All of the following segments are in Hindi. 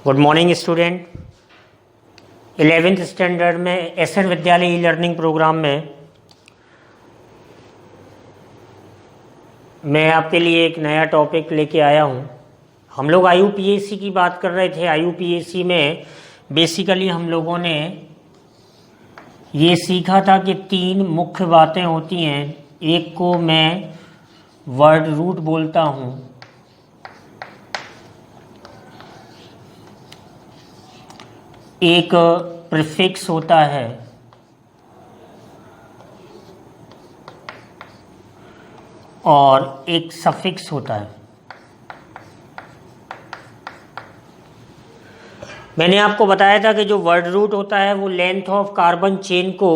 Good morning student. 11th standard में एसएन विद्यालय ई लर्निंग प्रोग्राम में मैं आपके लिए एक नया टॉपिक लेके आया हूँ। हम लोग आईयूपीएसी की बात कर रहे थे। आईयूपीएसी में बेसिकली हम लोगों ने ये सीखा था कि 3 मुख्य बातें होती हैं। एक को मैं वर्ड रूट बोलता हूँ, एक प्रीफिक्स होता है और एक सफिक्स होता है। मैंने आपको बताया था कि जो वर्ड रूट होता है वो लेंथ ऑफ कार्बन चेन को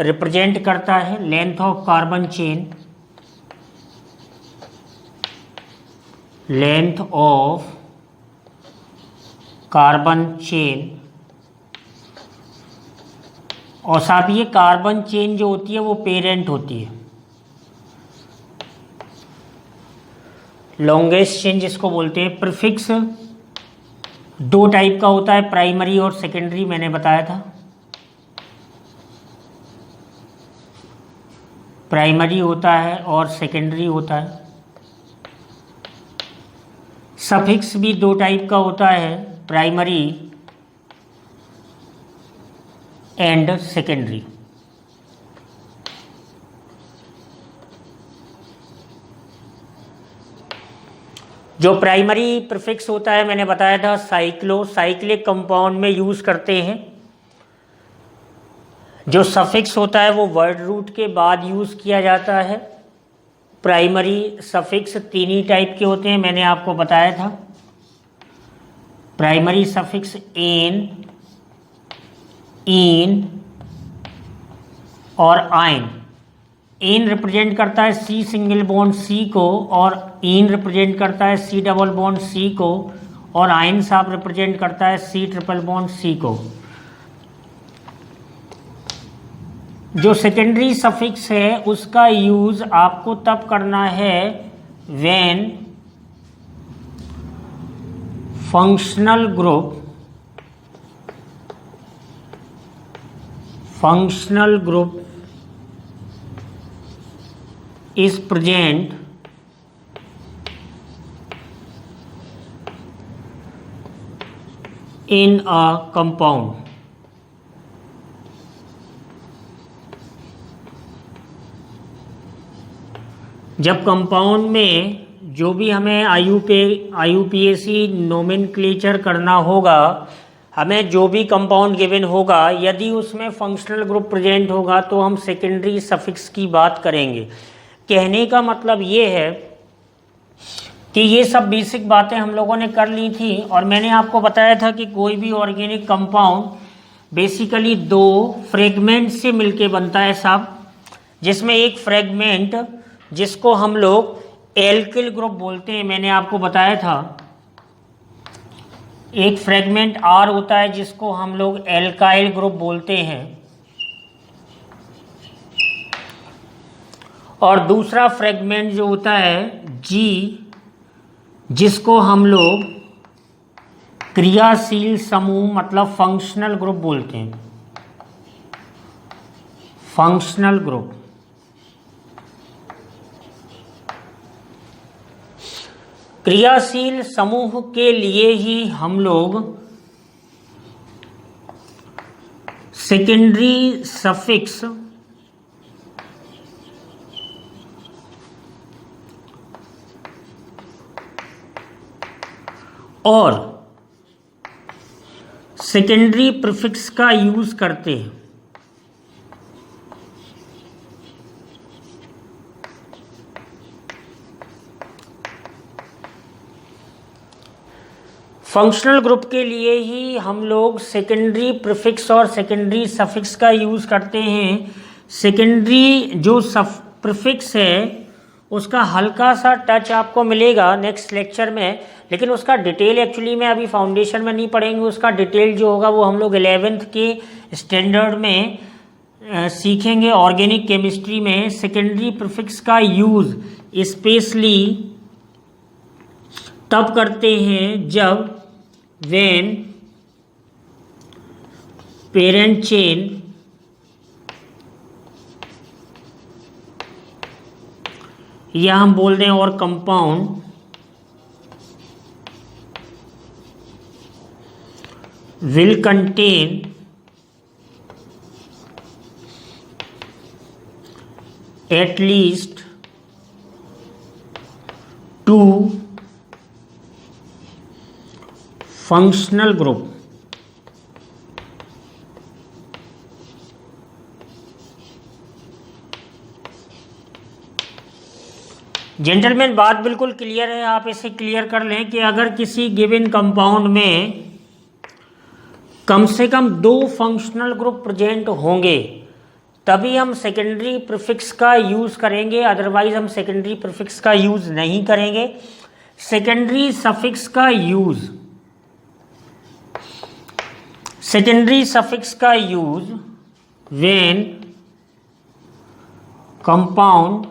रिप्रेजेंट करता है। Length of carbon chain, length of carbon chain, और साथ ये कार्बन चेन जो होती है वो पेरेंट होती है। लॉन्गेस्ट चेन जिसको बोलते हैं। प्रीफिक्स 2 टाइप का होता है, प्राइमरी और सेकेंडरी, मैंने बताया था। प्राइमरी होता है और सेकेंडरी होता है। सफिक्स भी 2 टाइप का होता है, प्राइमरी एंड सेकेंडरी। जो प्राइमरी प्रीफिक्स होता है मैंने बताया था साइक्लिक कंपाउंड में यूज करते हैं। जो सफिक्स होता है वो वर्ड रूट के बाद यूज किया जाता है। प्राइमरी सफिक्स 3 ही टाइप के होते हैं, मैंने आपको बताया था। प्राइमरी सफिक्स एन, इन और आइन। एन रिप्रेजेंट करता है सी सिंगल बॉन्ड सी को, और इन रिप्रेजेंट करता है सी डबल बॉन्ड सी को, और आइन साहब रिप्रेजेंट करता है सी ट्रिपल बॉन्ड सी को। जो सेकेंडरी सफिक्स है उसका यूज आपको तब करना है when functional group is present in a compound। जब कंपाउंड में जो भी हमें आईयूपीएसी नोमेनक्लेचर करना होगा, हमें जो भी कंपाउंड गिवन होगा, यदि उसमें फंक्शनल ग्रुप प्रेजेंट होगा तो हम सेकेंडरी सफिक्स की बात करेंगे। कहने का मतलब ये है कि ये सब बेसिक बातें हम लोगों ने कर ली थी, और मैंने आपको बताया था कि कोई भी ऑर्गेनिक कंपाउंड बेसिकली 2 फ्रेगमेंट से मिलके बनता है साहब, जिसमें एक फ्रेगमेंट जिसको हम लोग एल्किल ग्रुप बोलते हैं, मैंने आपको बताया था। एक फ्रेगमेंट आर होता है जिसको हम लोग एल्काइल ग्रुप बोलते हैं, और दूसरा फ्रेगमेंट जो होता है जी, जिसको हम लोग क्रियाशील समूह मतलब फंक्शनल ग्रुप बोलते हैं। Functional group. क्रियाशील समूह के लिए ही हम लोग सेकेंडरी सफिक्स और सेकेंडरी प्रीफिक्स का यूज करते हैं। फंक्शनल ग्रुप के लिए ही हम लोग सेकेंडरी प्रीफिक्स और सेकेंडरी सफिक्स का यूज करते हैं। सेकेंडरी जो प्रीफिक्स है उसका हल्का सा टच आपको मिलेगा नेक्स्ट लेक्चर में, लेकिन उसका डिटेल एक्चुअली में अभी फाउंडेशन में नहीं पढ़ेंगे। उसका डिटेल जो होगा वो हम लोग 11th के स्टैंडर्ड में सीखेंगे। ऑर्गेनिक केमिस्ट्री में सेकेंडरी प्रीफिक्स का यूज स्पेशली तब करते हैं जब when parent chain या हम बोल दें और compound will contain at least two functional group. Gentleman बात बिल्कुल क्लियर है, आप इसे क्लियर कर लें कि अगर किसी गिवन कंपाउंड में कम से कम दो फंक्शनल ग्रुप प्रेजेंट होंगे तभी हम सेकेंडरी प्रीफिक्स का यूज़ करेंगे, अदरवाइज हम सेकेंडरी प्रीफिक्स का यूज़ नहीं करेंगे। सेकेंडरी सफिक्स का use when compound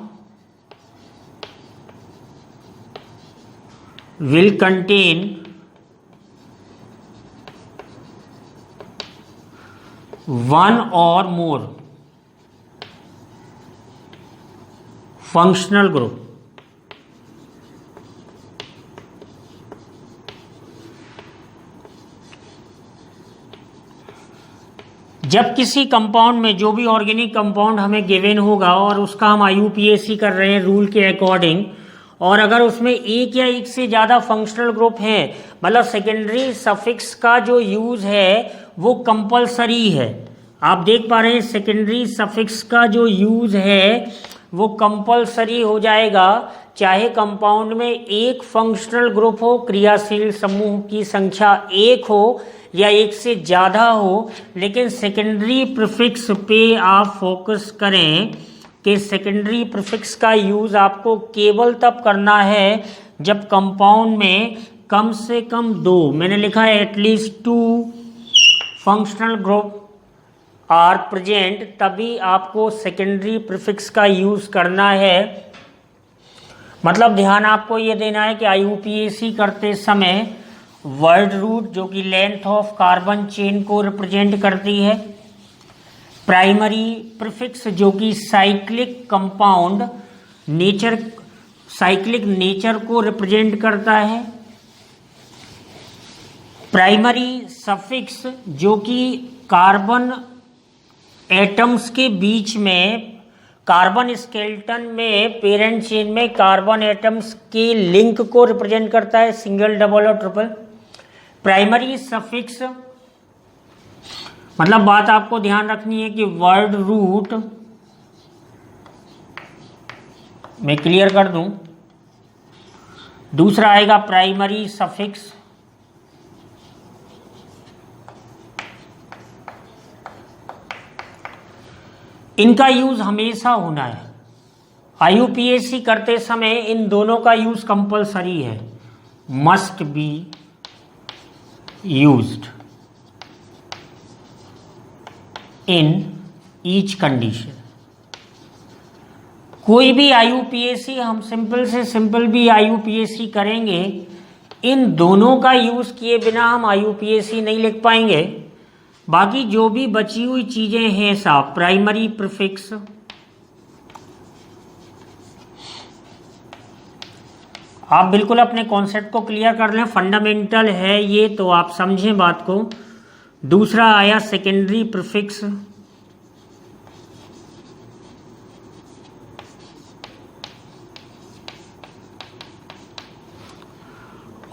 will contain one or more functional group। जब किसी कंपाउंड में जो भी ऑर्गेनिक कंपाउंड हमें गिवन होगा और उसका हम IUPAC कर रहे हैं रूल के अकॉर्डिंग, और अगर उसमें एक या एक से ज़्यादा फंक्शनल ग्रुप हैं, मतलब सेकेंडरी सफिक्स का जो यूज़ है वो कंपलसरी है। आप देख पा रहे हैं सेकेंडरी सफिक्स का जो यूज़ है वो कंपलसरी हो जाएगा, चाहे कंपाउंड में एक फंक्शनल ग्रुप हो, क्रियाशील समूह की संख्या एक हो या एक से ज़्यादा हो, लेकिन सेकेंडरी प्रीफिक्स पे आप फोकस करें कि सेकेंडरी प्रीफिक्स का यूज़ आपको केवल तब करना है जब कंपाउंड में कम से कम दो, मैंने लिखा है at least two functional group are present, तभी आपको सेकेंडरी प्रीफिक्स का यूज़ करना है। मतलब ध्यान आपको ये देना है कि IUPAC करते समय वर्ड रूट जो कि लेंथ ऑफ कार्बन चेन को रिप्रेजेंट करती है, प्राइमरी प्रीफिक्स जो कि cyclic compound nature, cyclic nature को रिप्रेजेंट करता है, प्राइमरी सफिक्स जो कि कार्बन एटम्स के बीच में, कार्बन स्केलेटन में, पेरेंट चेन में कार्बन एटम्स के लिंक को रिप्रेजेंट करता है, सिंगल, डबल और ट्रिपल। प्राइमरी सफिक्स मतलब बात आपको ध्यान रखनी है कि वर्ड रूट, मैं क्लियर कर दूं, दूसरा आएगा प्राइमरी सफिक्स, इनका यूज हमेशा होना है। IUPAC करते समय इन दोनों का यूज कंपलसरी है, must be used in each condition. कोई भी IUPAC, हम सिंपल से सिंपल भी IUPAC करेंगे, इन दोनों का यूज किए बिना हम IUPAC नहीं लिख पाएंगे। बाकी जो भी बची हुई चीजें हैं साहब, प्राइमरी प्रीफिक्स, आप बिल्कुल अपने कॉन्सेप्ट को क्लियर कर लें, फंडामेंटल है ये, तो आप समझें बात को। दूसरा आया सेकेंडरी प्रीफिक्स,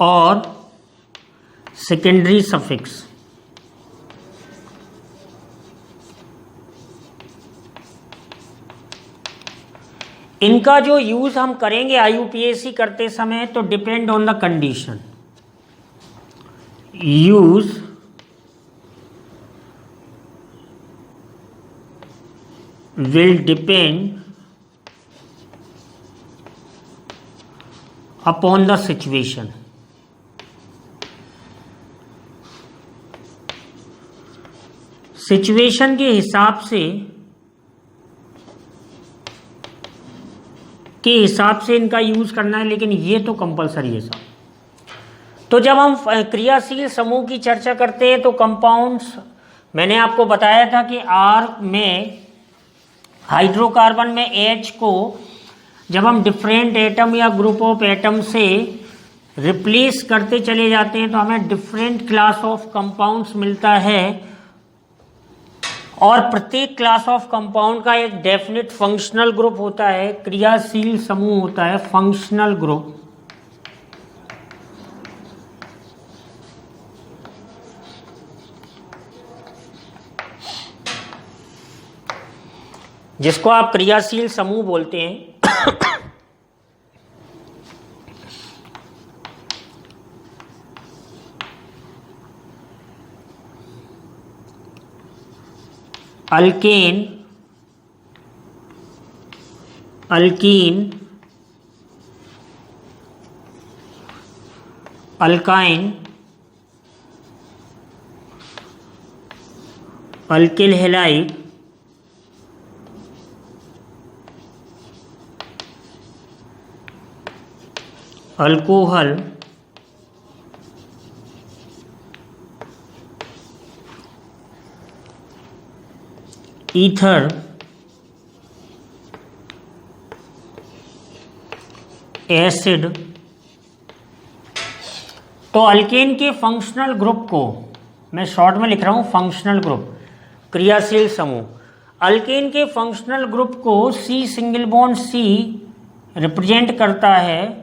और सेकेंडरी सफिक्स। इनका जो यूज हम करेंगे IUPAC करते समय तो depend on the condition. Use will depend upon the situation। Situation के हिसाब से इनका यूज करना है, लेकिन ये तो कंपलसरी है साहब। तो जब हम क्रियाशील समूह की चर्चा करते हैं तो कंपाउंड्स, मैंने आपको बताया था कि R में हाइड्रोकार्बन में H को जब हम डिफरेंट एटम या ग्रुप ऑफ एटम से रिप्लेस करते चले जाते हैं तो हमें डिफरेंट क्लास ऑफ कंपाउंड्स मिलता है, और प्रत्येक क्लास ऑफ कंपाउंड का एक डेफिनेट फंक्शनल ग्रुप होता है, क्रियाशील समूह होता है, फंक्शनल ग्रुप। जिसको आप क्रियाशील समूह बोलते हैं। Alkane, alkyne, alkyne, alkyl halide, alcohol, ether, acid. तो अल्केन के फंक्शनल ग्रुप को मैं शॉर्ट में लिख रहा हूं, फंक्शनल ग्रुप, क्रियाशील समूह। अल्केन के फंक्शनल ग्रुप को C single bond C represent करता है,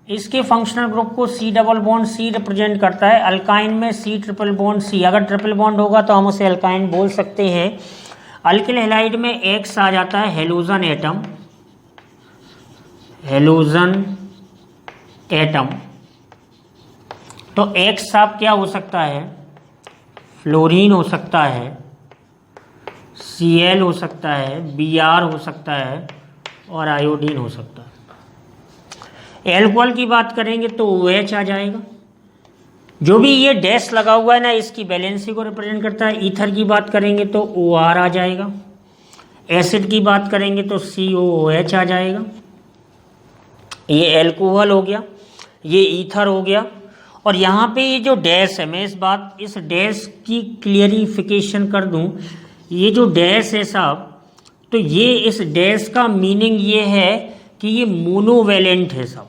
इसके फंक्शनल ग्रुप को C double bond C represent करता है। अल्काइन में C ट्रिपल बॉन्ड C, अगर ट्रिपल बॉन्ड होगा तो हम उसे अल्काइन बोल सकते हैं। अल्किल हैलाइड में X आ जाता है, हेलोजन एटम, हेलोजन एटम। तो X साहब क्या हो सकता है, फ्लोरीन हो सकता है, Cl हो सकता है, Br हो सकता है, और आयोडीन हो सकता है। एल्कोहल की बात करेंगे तो OH आ जाएगा। जो भी ये डैश लगा हुआ है ना, इसकी वैलेंसी को रिप्रेजेंट करता है। ईथर की बात करेंगे तो OR आ जाएगा। एसिड की बात करेंगे तो COOH आ जाएगा। ये एल्कोहल हो गया, ये ईथर हो गया। और यहाँ पे ये जो डैश है, मैं इस डैश की क्लियरिफिकेशन कर दूं। ये जो डैश है साहब, तो ये इस डैश का मीनिंग ये है कि ये मोनोवैलेंट है साहब।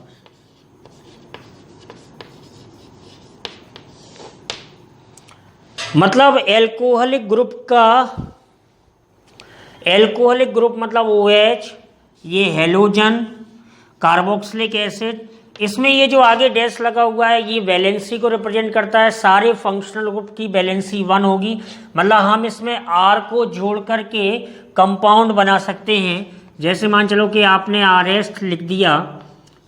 मतलब एल्कोहलिक ग्रुप मतलब OH, ये हेलोजन, कार्बोक्सिलिक एसिड। इसमें ये जो आगे डैश लगा हुआ है, ये वैलेंसी को रिप्रेजेंट करता है। सारे फंक्शनल ग्रुप की वैलेंसी 1 होगी। मतलब हम इसमें R को जोड़ करके कंपाउंड बना सकते हैं। जैसे मान चलो कि आपने RS लिख दिया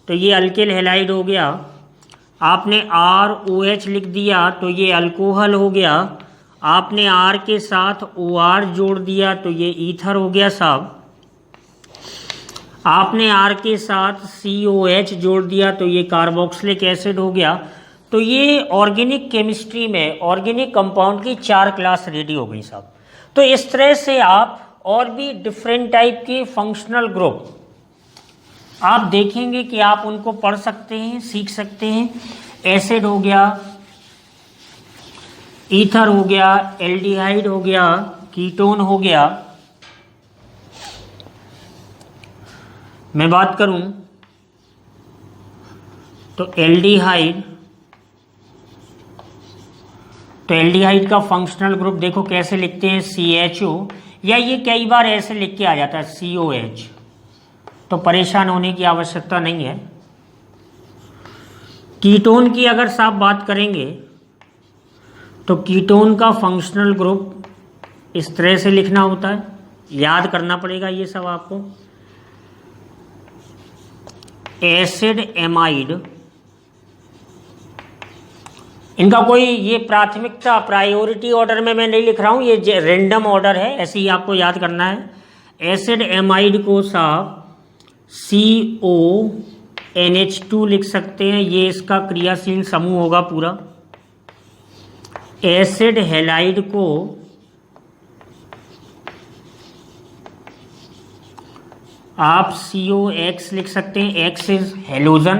तो ये अल्किल हैलाइड हो गया। आपने ROH लिख दिया तो ये अल्कोहल हो गया। आपने R के साथ OR जोड़ दिया तो ये ईथर हो गया साहब। आपने R के साथ COH जोड़ दिया तो ये कार्बोक्सिलिक एसिड हो गया। तो ये ऑर्गेनिक केमिस्ट्री में ऑर्गेनिक कंपाउंड की 4 क्लास रेडी हो गई साहब। तो इस तरह से आप और भी डिफरेंट टाइप के फंक्शनल ग्रुप आप देखेंगे कि आप उनको पढ़ सकते हैं, सीख सकते हैं। एसिड हो गया, ईथर हो गया, एल्डिहाइड हो गया, कीटोन हो गया। मैं बात करूं तो एल्डिहाइड का फंक्शनल ग्रुप देखो कैसे लिखते हैं, CHO, या ये कई बार ऐसे लिख के आ जाता है COH। तो परेशान होने की आवश्यकता नहीं है। कीटोन की अगर साफ बात करेंगे तो कीटोन का फंक्शनल ग्रुप इस तरह से लिखना होता है, याद करना पड़ेगा ये सब आपको। एसिड एमाइड, इनका कोई ये प्राथमिकता प्रायोरिटी ऑर्डर में मैं नहीं लिख रहा हूं, ये रैंडम ऑर्डर है, ऐसे ही आपको याद करना है। एसिड एमाइड को साफ CONH2 लिख सकते हैं, ये इसका क्रियाशील समूह होगा पूरा। एसिड हैलाइड को आप COX लिख सकते हैं, X इज हेलोजन।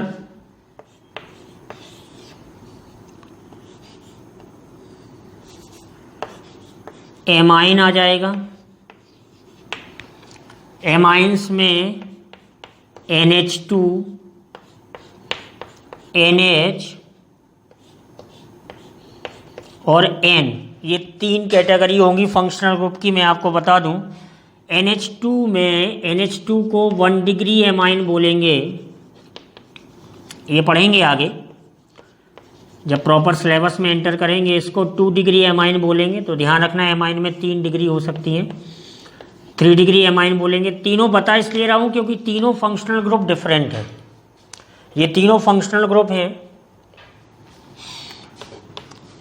एमाइन आ जाएगा। एमाइंस में NH2, NH और N, ये 3 कैटेगरी होंगी फंक्शनल ग्रुप की। मैं आपको बता दूं, NH2 में NH2 को 1 डिग्री एमाइन बोलेंगे, ये पढ़ेंगे आगे जब प्रॉपर सिलेबस में एंटर करेंगे। इसको 2 डिग्री एमाइन बोलेंगे, तो ध्यान रखना एमाइन में 3 डिग्री हो सकती है। 3 डिग्री एमाइन बोलेंगे। तीनों बता इसलिए रहा हूँ क्योंकि तीनों फंक्शनल ग्रुप डिफरेंट है। ये तीनों फंक्शनल ग्रुप हैं।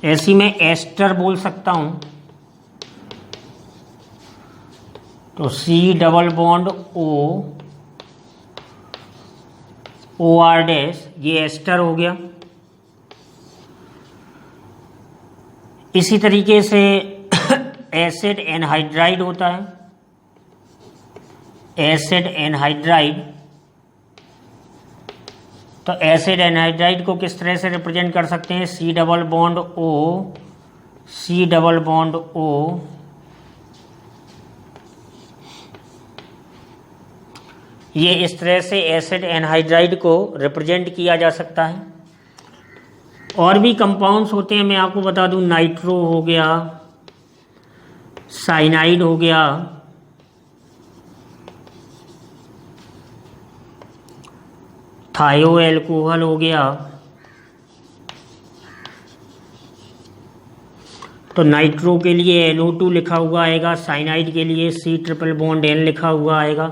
ऐसी मैं एस्टर बोल सकता हूँ, तो C double bond OR dash, ये एस्टर हो गया। इसी तरीके से एसिड एनहाइड्राइड होता है, एसिड एनहाइड्राइड। तो एसिड एनहाइड्राइड को किस तरह से रिप्रेजेंट कर सकते हैं? C double bond O, C double bond O, ये इस तरह से एसिड एनहाइड्राइड को रिप्रेजेंट किया जा सकता है। और भी कंपाउंड्स होते हैं, मैं आपको बता दूं, नाइट्रो हो गया, साइनाइड हो गया, थायो एल्कोहल हो गया। तो नाइट्रो के लिए NO2 लिखा हुआ आएगा, साइनाइड के लिए C ट्रिपल बॉन्ड N लिखा हुआ आएगा,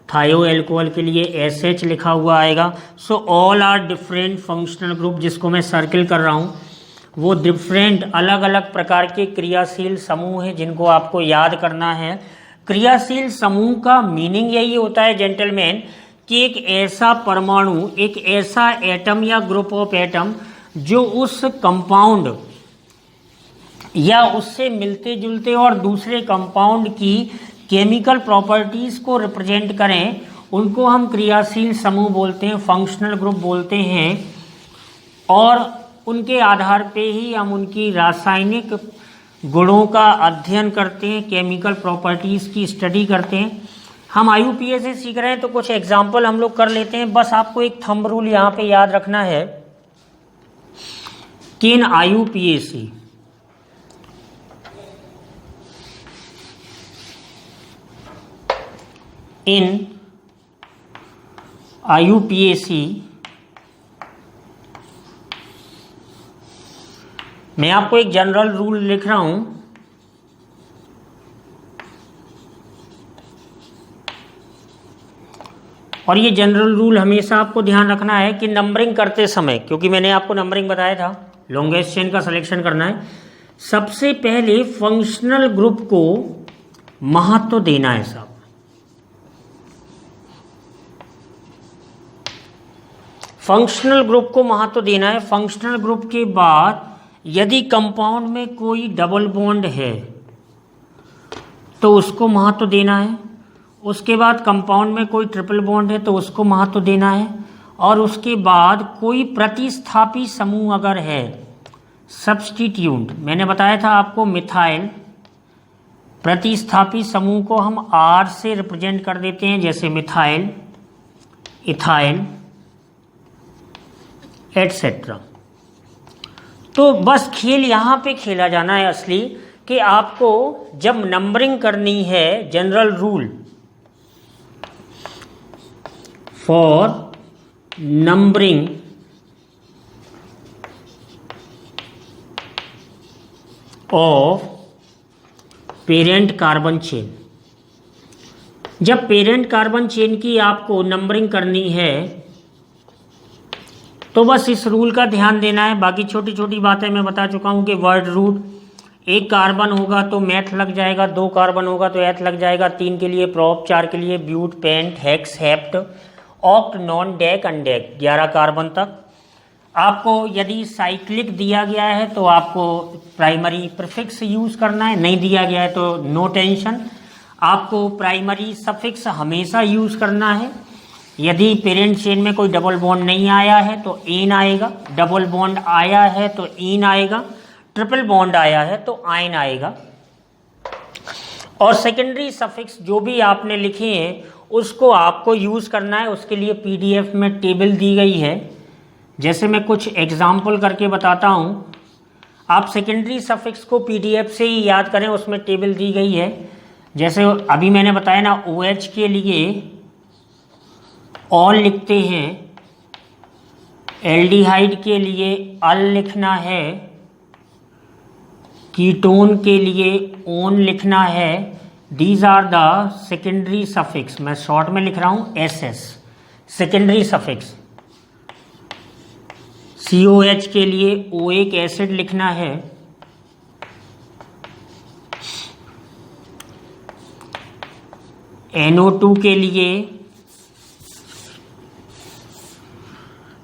थायो एल्कोहल के लिए SH लिखा हुआ आएगा। So all are different functional group, जिसको मैं सर्किल कर रहा हूँ, वो डिफरेंट अलग अलग प्रकार के क्रियाशील समूह हैं जिनको आपको याद करना है। क्रियाशील समूह का मीनिंग यही होता है जेंटलमैन कि एक ऐसा परमाणु, एक ऐसा एटम या ग्रुप ऑफ एटम जो उस कंपाउंड या उससे मिलते जुलते और दूसरे कंपाउंड की केमिकल प्रॉपर्टीज को रिप्रेजेंट करें, उनको हम क्रियाशील समूह बोलते हैं, फंक्शनल ग्रुप बोलते हैं। और उनके आधार पे ही हम उनकी रासायनिक गुणों का अध्ययन करते हैं, केमिकल प्रॉपर्टीज की स्टडी करते हैं। हम IUPAC से सीख रहे हैं तो कुछ एग्जाम्पल हम लोग कर लेते हैं। बस आपको एक थंब रूल यहाँ पे याद रखना है कि इन IUPAC मैं आपको एक जनरल रूल लिख रहा हूं। और ये जनरल रूल हमेशा आपको ध्यान रखना है कि नंबरिंग करते समय, क्योंकि मैंने आपको नंबरिंग बताया था, लॉन्गेस्ट चेन का सिलेक्शन करना है। सबसे पहले फंक्शनल ग्रुप को महत्व देना है साहब। फंक्शनल ग्रुप को महत्व देना है। फंक्शनल ग्रुप के बाद यदि कंपाउंड में कोई डबल बॉन्ड है तो उसको महत्व देना है। उसके बाद कंपाउंड में कोई ट्रिपल बॉन्ड है तो उसको महत्व देना है। और उसके बाद कोई प्रतिस्थापी समूह अगर है, सब्स्टिट्यूट, मैंने बताया था आपको मिथाइल, प्रतिस्थापी समूह को हम R से रिप्रेजेंट कर देते हैं, जैसे मिथाइल, इथाइल एटसेट्रा। तो बस खेल यहाँ पे खेला जाना है असली, कि आपको जब नंबरिंग करनी है, general rule for numbering of parent carbon chain, जब पेरेंट कार्बन चेन की आपको नंबरिंग करनी है तो बस इस रूल का ध्यान देना है। बाकी छोटी छोटी बातें मैं बता चुका हूँ कि वर्ड रूट, एक कार्बन होगा तो मैथ लग जाएगा, 2 कार्बन होगा तो एथ लग जाएगा, 3 के लिए प्रॉप, 4 के लिए but, pent, hex, hept, oct, non, dec, undec, 11 carbon तक। आपको यदि साइक्लिक दिया गया है तो आपको प्राइमरी प्रीफिक्स यूज़ करना है, नहीं दिया गया है तो नो टेंशन, आपको प्राइमरी सफिक्स हमेशा यूज़ करना है। यदि पेरेंट चेन में कोई डबल बॉन्ड नहीं आया है तो एन आएगा, डबल बॉन्ड आया है तो इन आएगा, ट्रिपल बॉन्ड आया है तो आयन आएगा। और सेकेंडरी सफिक्स जो भी आपने लिखे हैं उसको आपको यूज़ करना है। उसके लिए पीडीएफ में टेबल दी गई है, जैसे मैं कुछ एग्जाम्पल करके बताता हूँ। आप सेकेंडरी सफिक्स को पीडीएफ से ही याद करें, उसमें टेबल दी गई है। जैसे अभी मैंने बताया ना, OH के लिए ऑल लिखते हैं, एल्डिहाइड के लिए अल लिखना है, कीटोन के लिए ओन लिखना है। These are the secondary suffix. मैं शॉर्ट में लिख रहा हूं SS, सेकेंडरी सफिक्स। COH के लिए ओइक एसिड लिखना है, NO2 के लिए,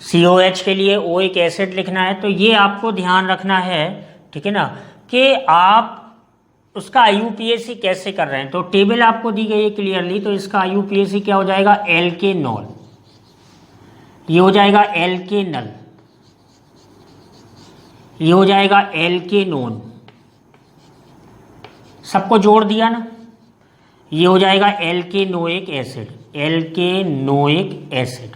COH के लिए ओइक एसिड लिखना है। तो ये आपको ध्यान रखना है, ठीक है ना, कि आप उसका IUPAC कैसे कर रहे हैं। तो टेबल आपको दी गई है क्लियरली, तो इसका IUPAC क्या हो जाएगा, LK नॉल, ये हो जाएगा LK नल, ये हो जाएगा LK नोन, सबको जोड़ दिया ना, ये हो जाएगा LK नोइक एसिड, LK नोइक एसिड।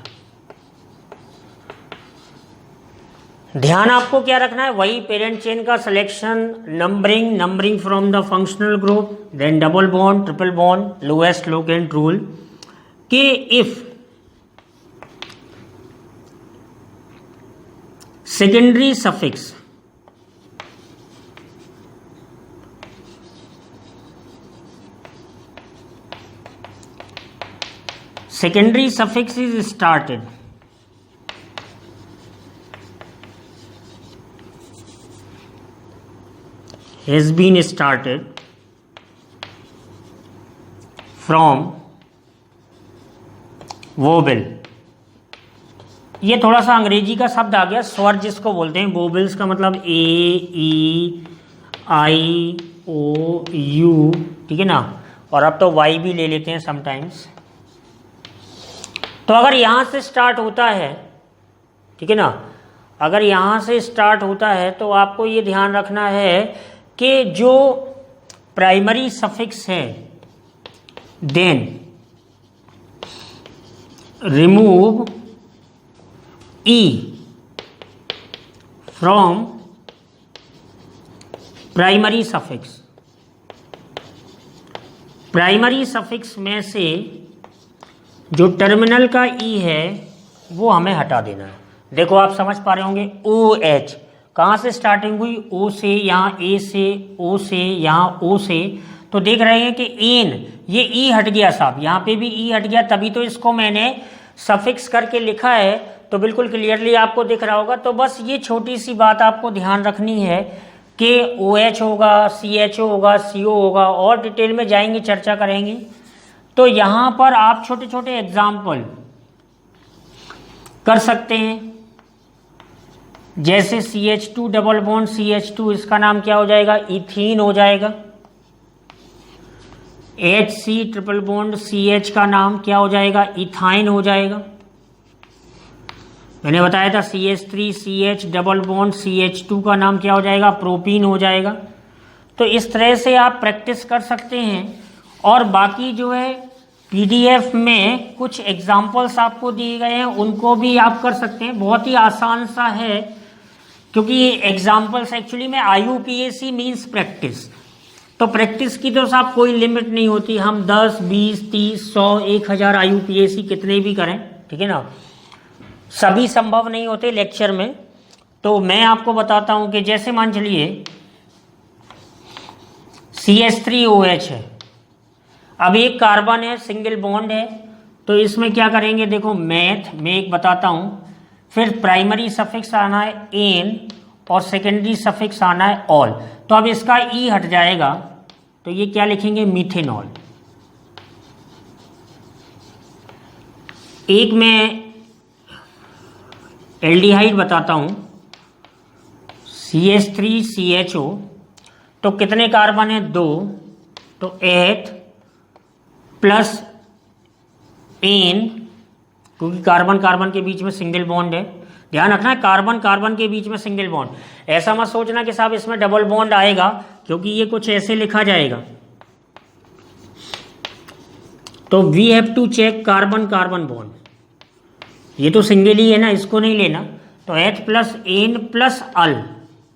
ध्यान आपको क्या रखना है, वही पेरेंट चेन का selection, numbering from the functional group, then double bond, triple bond, lowest locant rule, कि if secondary suffix is started has been started from vowel. ये थोड़ा सा अंग्रेजी का शब्द आ गया, स्वर जिसको बोलते हैं। वोबल्स का मतलब AEIOU, ठीक है ना, और अब तो Y भी ले लेते हैं समटाइम्स। तो अगर यहाँ से स्टार्ट होता है, ठीक है ना, अगर यहाँ से स्टार्ट होता है तो आपको ये ध्यान रखना है कि जो प्राइमरी सफिक्स है, then remove E from primary suffix. Primary suffix में से जो टर्मिनल का E है वो हमें हटा देना है। देखो आप समझ पा रहे होंगे, OH कहाँ से स्टार्टिंग हुई, O से, यहाँ A से, O से, यहाँ O से। तो देख रहे हैं कि एन, ये E हट गया साहब, यहाँ पे भी E हट गया, तभी तो इसको मैंने सफिक्स करके लिखा है। तो बिल्कुल क्लियरली आपको दिख रहा होगा। तो बस ये छोटी सी बात आपको ध्यान रखनी है कि OH होगा, CHO होगा, CO होगा, और डिटेल में जाएंगे, चर्चा करेंगे। तो यहाँ पर आप छोटे छोटे एग्जाम्पल कर सकते हैं, जैसे CH2 डबल बॉन्ड CH2, इसका नाम क्या हो जाएगा, इथीन हो जाएगा। HC ट्रिपल बॉन्ड CH का नाम क्या हो जाएगा, इथाइन हो जाएगा। मैंने बताया था CH3 CH double bond CH2 का नाम क्या हो जाएगा, प्रोपीन हो जाएगा। तो इस तरह से आप प्रैक्टिस कर सकते हैं। और बाकी जो है PDF में कुछ एग्जाम्पल्स आपको दिए गए हैं, उनको भी आप कर सकते हैं। बहुत ही आसान सा है, क्योंकि एग्जाम्पल्स एक्चुअली में IUPAC मीन्स प्रैक्टिस। तो प्रैक्टिस की तो साहब कोई लिमिट नहीं होती, हम 10, 20, 30, 100, 1000 IUPAC कितने भी करें, ठीक है ना, सभी संभव नहीं होते लेक्चर में। तो मैं आपको बताता हूं कि जैसे मान चलिए CH3OH है, अब एक कार्बन है, सिंगल बॉन्ड है, तो इसमें क्या करेंगे, देखो मैथ में एक बताता हूं। फिर प्राइमरी सफिक्स आना है एन और सेकेंडरी सफिक्स आना है ऑल। तो अब इसका E हट जाएगा, तो ये क्या लिखेंगे, मिथेनॉल। एक मैं एल्डिहाइड बताता हूं, CH3CHO, तो कितने कार्बन है, 2, तो एथ प्लस एन, क्योंकि कार्बन कार्बन के बीच में सिंगल बॉन्ड है। ध्यान रखना है, कार्बन कार्बन के बीच में सिंगल बॉन्ड। ऐसा मत सोचना कि साहब इसमें डबल बॉन्ड आएगा, क्योंकि ये कुछ ऐसे लिखा जाएगा, तो we have to check carbon carbon bond, ये तो सिंगल ही है ना, इसको नहीं लेना। तो H प्लस एन प्लस अल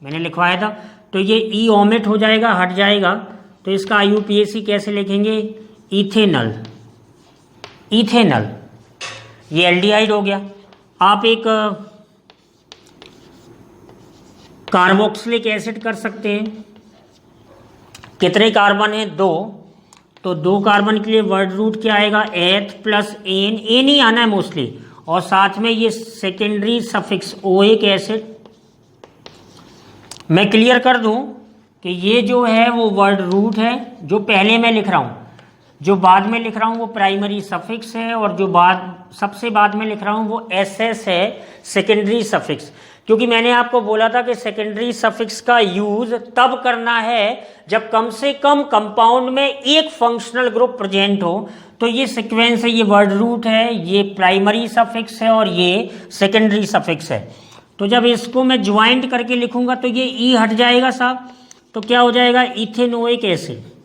मैंने लिखवाया था, तो ये ई ओमिट हो जाएगा, हट जाएगा। तो इसका IUPAC कैसे लिखेंगे? इथेनल, इथेनल, ये एल्डिहाइड हो गया। आप एक कार्बोक्सिलिक एसिड कर सकते हैं। कितने कार्बन है? 2। तो 2 कार्बन के लिए वर्ड रूट क्या आएगा? H प्लस एन, एन ही आना है मोस्टली, और साथ में ये सेकेंडरी सफिक्स ओइक एसिड। मैं क्लियर कर दूं कि ये जो है वो वर्ड रूट है, जो पहले मैं लिख रहा हूं, जो बाद में लिख रहा हूं वो प्राइमरी सफिक्स है, और जो सबसे बाद में लिख रहा हूं वो SS है, सेकेंडरी सफिक्स। क्योंकि मैंने आपको बोला था कि सेकेंडरी सफिक्स का यूज तब करना है जब कम से कम कंपाउंड में एक फंक्शनल ग्रुप प्रेजेंट हो। तो ये सीक्वेंस है, ये वर्ड रूट है, ये प्राइमरी सफिक्स है और ये सेकेंडरी सफिक्स है। तो जब इसको मैं ज्वाइंट करके लिखूंगा तो ये ई हट जाएगा साहब, तो क्या हो जाएगा? Ethanoic acid.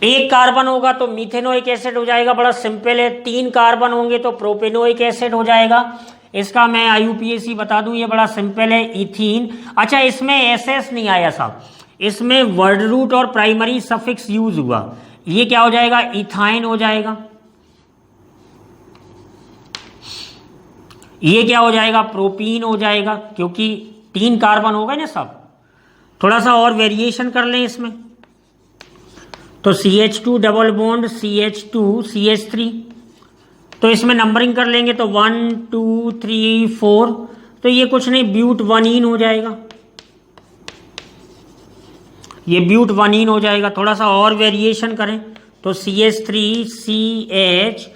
एक कार्बन होगा तो मीथेनोइक एसिड हो जाएगा, बड़ा सिंपल है। 3 कार्बन होंगे तो प्रोपेनोइक एसिड हो जाएगा। इसका मैं IUPAC बता दूं, ये बड़ा सिंपल है, इथीन। अच्छा, इसमें SS नहीं आया साहब, इसमें वर्ड रूट और प्राइमरी सफिक्स यूज हुआ। ये क्या हो जाएगा? इथाइन हो जाएगा। ये क्या हो जाएगा? प्रोपीन हो जाएगा, क्योंकि 3 कार्बन हो गए ना साहब। थोड़ा सा और वेरिएशन कर लें इसमें, तो CH2 double bond CH2 CH3, तो इसमें नंबरिंग कर लेंगे तो 1 2 3 4, तो ये कुछ नहीं, ब्यूट वनीन हो जाएगा, ये ब्यूट वनीन हो जाएगा। थोड़ा सा और वेरिएशन करें तो CH3 CH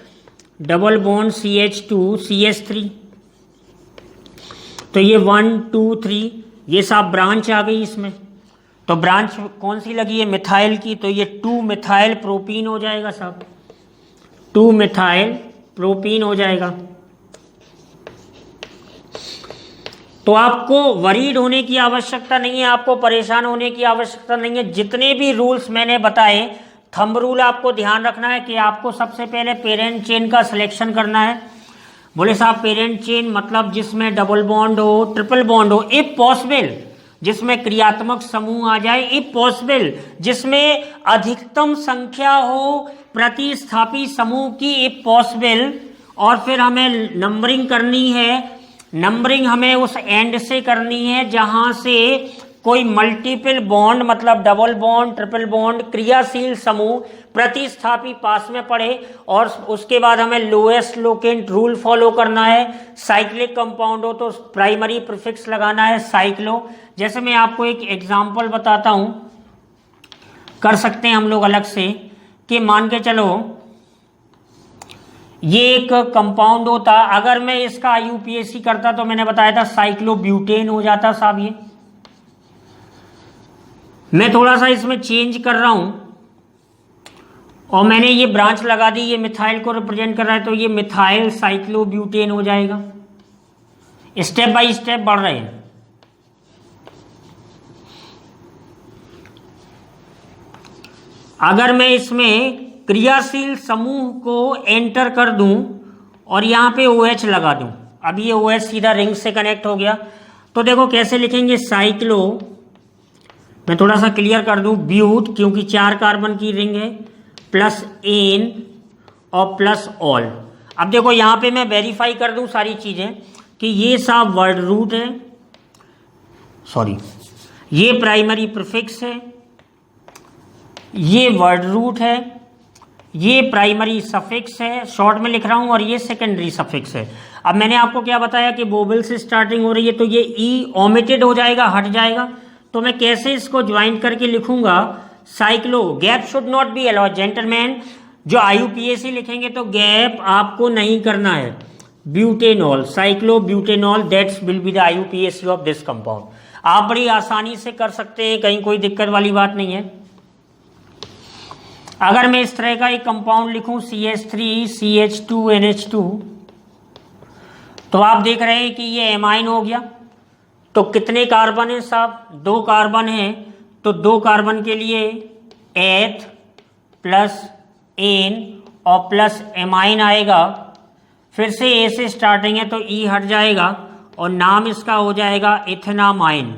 double bond CH2 CH3, तो ये 1 2 3, ये सब ब्रांच आ गई इसमें। तो ब्रांच कौन सी लगी है? मिथाइल की, तो ये 2 मिथाइल प्रोपीन हो जाएगा साहब, 2 मिथाइल प्रोपीन हो जाएगा। तो आपको वरीड होने की आवश्यकता नहीं है, आपको परेशान होने की आवश्यकता नहीं है। जितने भी रूल्स मैंने बताए, थंब रूल आपको ध्यान रखना है कि आपको सबसे पहले पेरेंट चेन का सिलेक्शन करना है। बोले साहब पेरेंट चेन मतलब जिसमें डबल बॉन्ड हो, ट्रिपल बॉन्ड हो, इफ पॉसिबल जिसमें क्रियात्मक समूह आ जाए, इफ पॉसिबल जिसमें अधिकतम संख्या हो प्रतिस्थापी समूह की, इफ पॉसिबल। और फिर हमें नंबरिंग करनी है, नंबरिंग हमें उस एंड से करनी है जहां से कोई मल्टीपल बॉन्ड मतलब डबल बॉन्ड, ट्रिपल बॉन्ड, क्रियाशील समूह प्रतिस्थापी पास में पड़े। और उसके बाद हमें लोएस्ट लोकेंट रूल फॉलो करना है। साइक्लिक कंपाउंड हो तो प्राइमरी प्रीफिक्स लगाना है साइक्लो। जैसे मैं आपको एक एग्जांपल बताता हूं, कर सकते हैं हम लोग अलग से, कि मान के चलो ये एक कंपाउंड होता, अगर मैं इसका IUPAC करता तो मैंने बताया था साइक्लोब्यूटेन हो जाता साहब। ये मैं थोड़ा सा इसमें चेंज कर रहा हूं और मैंने ये ब्रांच लगा दी, ये मिथाइल को रिप्रेजेंट कर रहा है, तो ये मिथाइल साइक्लोब्यूटेन हो जाएगा। स्टेप बाय स्टेप बढ़ रहे हैं। अगर मैं इसमें क्रियाशील समूह को एंटर कर दूं और यहां पे OH लगा दूं, अब ये OH सीधा रिंग से कनेक्ट हो गया, तो देखो कैसे लिखेंगे, साइक्लो, मैं थोड़ा सा क्लियर कर दूं, ब्यूट, क्योंकि 4 कार्बन की रिंग है, प्लस एन और प्लस ऑल। अब देखो यहां पे मैं वेरीफाई कर दूं सारी चीजें कि ये सब वर्ड रूट है, सॉरी ये प्राइमरी प्रीफिक्स है, ये वर्ड रूट है, ये प्राइमरी सफिक्स है, शॉर्ट में लिख रहा हूं, और ये सेकेंडरी सफिक्स है। अब मैंने आपको क्या बताया कि वोवेल से स्टार्टिंग हो रही है, तो ये ई ओमिटेड हो जाएगा, हट जाएगा। तो मैं कैसे इसको ज्वाइन करके लिखूंगा, cyclo, gap should not be allowed gentleman. जो IUPAC लिखेंगे तो गैप आपको नहीं करना है। Butanol, cyclo butanol, that's will be the IUPAC of this compound. आप बड़ी आसानी से कर सकते हैं, कहीं कोई दिक्कत वाली बात नहीं है। अगर मैं इस तरह का एक कंपाउंड लिखूं CH3 CH2 NH2, तो आप देख रहे हैं कि ये एमाइन हो गया। तो कितने कार्बन है साहब? 2 कार्बन है, तो 2 कार्बन के लिए एथ प्लस एन और प्लस एमाइन आएगा। फिर से ए से स्टार्टिंग है तो ई हट जाएगा और नाम इसका हो जाएगा इथेनामाइन।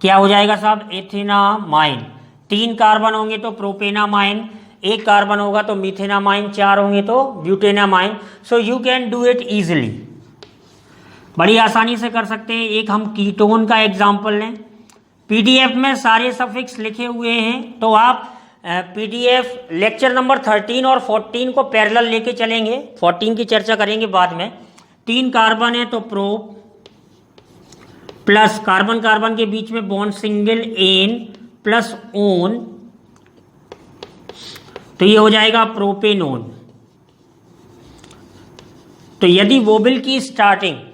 क्या हो जाएगा साहब? इथेनामाइन। 3 कार्बन होंगे तो प्रोपेनामाइन, 1 कार्बन होगा तो मीथेनामाइन, 4 होंगे तो butanamine. So you can do it easily, बड़ी आसानी से कर सकते हैं। एक हम कीटोन का एग्जाम्पल लें। पीडीएफ में सारे सफिक्स लिखे हुए हैं, तो आप पीडीएफ लेक्चर नंबर 13 और 14 को पैरेलल लेके चलेंगे। 14 की चर्चा करेंगे बाद में। 3 कार्बन है तो प्रो प्लस कार्बन कार्बन के बीच में bond single n plus one, तो ये हो जाएगा प्रोपेनोन। तो यदि वोबल की स्टार्टिंग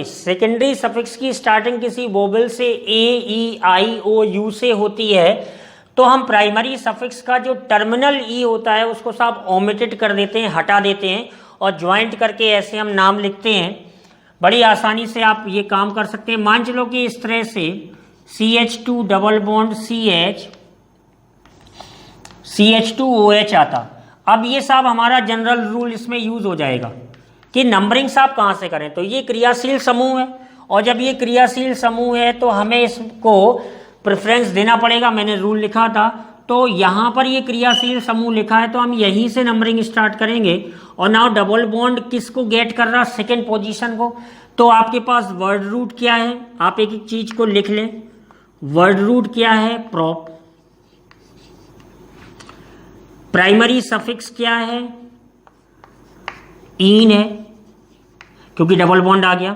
सेकेंडरी सफिक्स की स्टार्टिंग किसी वोबल से a E I O you से होती है, तो हम प्राइमरी सफिक्स का जो टर्मिनल ई होता है उसको साफ ओमिटेड कर देते हैं, हटा देते हैं और ज्वाइंट करके ऐसे हम नाम लिखते हैं। बड़ी आसानी से आप ये काम कर सकते हैं। मान चलो कि इस तरह से CH2 डबल बॉन्ड CH2OH आता। अब ये साहब हमारा जनरल रूल इसमें यूज हो जाएगा कि नंबरिंग साहब कहाँ से करें। तो ये क्रियाशील समूह है, और जब ये क्रियाशील समूह है तो हमें इसको प्रेफरेंस देना पड़ेगा। मैंने रूल लिखा था, तो यहाँ पर ये क्रियाशील समूह लिखा है तो हम यहीं से नंबरिंग स्टार्ट करेंगे। और नाउ डबल बॉन्ड किसको गेट कर रहा? सेकेंड पोजीशन को। तो आपके पास वर्ड रूट क्या है? आप एक एक चीज को लिख लें। वर्ड रूट क्या है? प्रोप। प्राइमरी सफिक्स क्या है? इन है, क्योंकि डबल बॉन्ड आ गया।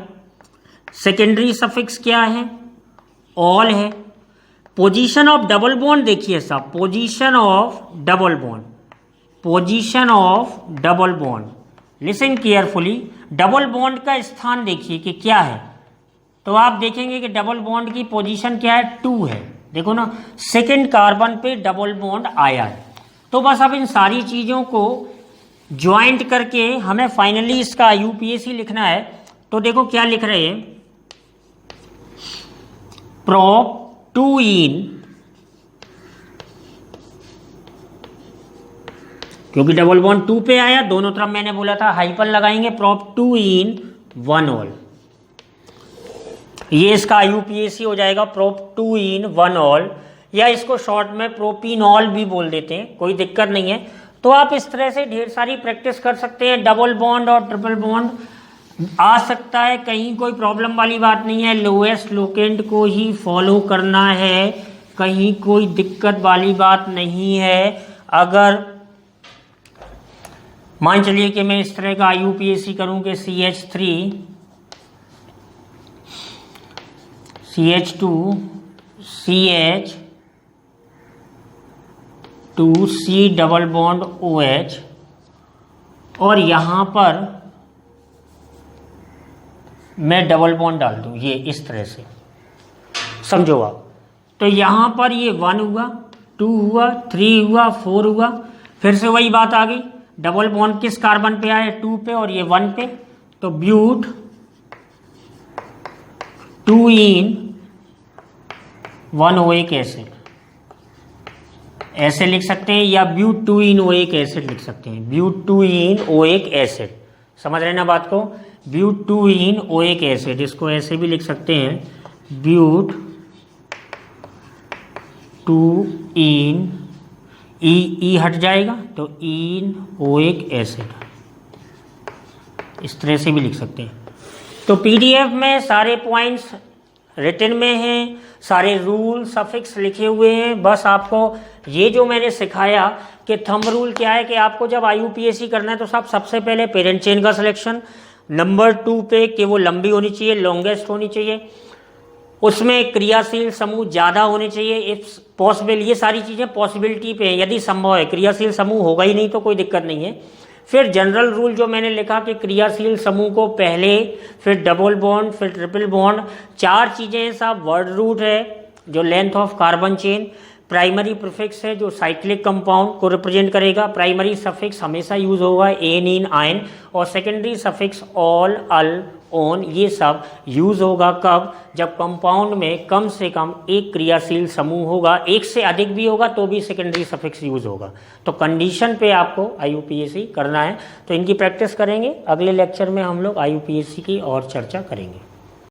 सेकेंडरी सफिक्स क्या है? ऑल है। पोजीशन ऑफ डबल बॉन्ड देखिए साहब, position of double bond, listen carefully. Double bond का स्थान देखिए कि क्या है, तो आप देखेंगे कि डबल बॉन्ड की पोजीशन क्या है? 2 है। देखो ना, सेकेंड कार्बन पे डबल बॉन्ड आया है। तो बस अब इन सारी चीजों को ज्वाइंट करके हमें फाइनली इसका यूपीएसी लिखना है। तो देखो क्या लिख रहे हैं, प्रोप 2 इन, क्योंकि डबल बॉन्ड 2 पे आया, दोनों तरफ मैंने बोला था हाइपन लगाएंगे, प्रोप 2 इन 1 ऑल। ये इसका यूपीएसी हो जाएगा, प्रोप 2 इन 1 ऑल, या इसको शॉर्ट में प्रोपिनॉल भी बोल देते हैं, कोई दिक्कत नहीं है। तो आप इस तरह से ढेर सारी प्रैक्टिस कर सकते हैं। डबल बॉन्ड और ट्रिपल बॉन्ड आ सकता है, कहीं कोई प्रॉब्लम वाली बात नहीं है। लोएस्ट लोकेंट को ही फॉलो करना है, कहीं कोई दिक्कत वाली बात नहीं है। अगर मान चलिए कि मैं इस तरह का यूपीएसी करूं कि CH3 CH2 CH 2C double bond OH, और यहां पर मैं डबल बॉन्ड डाल दूं, ये इस तरह से समझो आप। तो यहां पर ये 1 हुआ, 2 हुआ, 3 हुआ, 4 हुआ। फिर से वही बात आ गई, डबल बॉन्ड किस कार्बन पे आया? 2 पे, और ये 1 पे। तो ब्यूट 2 इन 1 OH एसिड ऐसे लिख सकते हैं, या ब्यूट 2 इन OH एसिड लिख सकते हैं। ब्यूट 2 इन OH एसिड, समझ रहे ना बात को? ब्यूट 2 इन OH एसिड, इसको ऐसे भी लिख सकते हैं, ब्यूट 2 इन ई हट जाएगा तो इन OH एसिड, इस तरह से भी लिख सकते हैं। तो पीडीएफ में सारे पॉइंट्स रिटन में हैं, सारे रूल सफिक्स लिखे हुए हैं। बस आपको ये जो मैंने सिखाया कि थंब रूल क्या है, कि आपको जब आईयूपीएसी करना है तो साहब सबसे पहले पेरेंट चेन का सिलेक्शन, नंबर 2 पे कि वो लंबी होनी चाहिए, लॉन्गेस्ट होनी चाहिए, उसमें क्रियाशील समूह ज़्यादा होने चाहिए इफ पॉसिबल। ये सारी चीज़ें पॉसिबिलिटी पे हैं, यदि संभव है। क्रियाशील समूह होगा ही नहीं तो कोई दिक्कत नहीं है। फिर जनरल रूल जो मैंने लिखा कि क्रियाशील समूह को पहले, फिर डबल बॉन्ड, फिर ट्रिपल बॉन्ड, 4 चीज़ें हैं साहब। वर्ड रूट है जो length of carbon chain, primary prefix है जो साइक्लिक कंपाउंड को रिप्रेजेंट करेगा। प्राइमरी सफिक्स हमेशा यूज होगा एन, इन, आयन, और सेकेंडरी सफिक्स ऑल, अल, ओन, ये सब यूज होगा कब? जब कंपाउंड में कम से कम एक क्रियाशील समूह होगा, एक से अधिक भी होगा तो भी सेकेंडरी सफिक्स यूज होगा। तो कंडीशन पे आपको IUPAC करना है, तो इनकी प्रैक्टिस करेंगे। अगले लेक्चर में हम लोग IUPAC की और चर्चा करेंगे।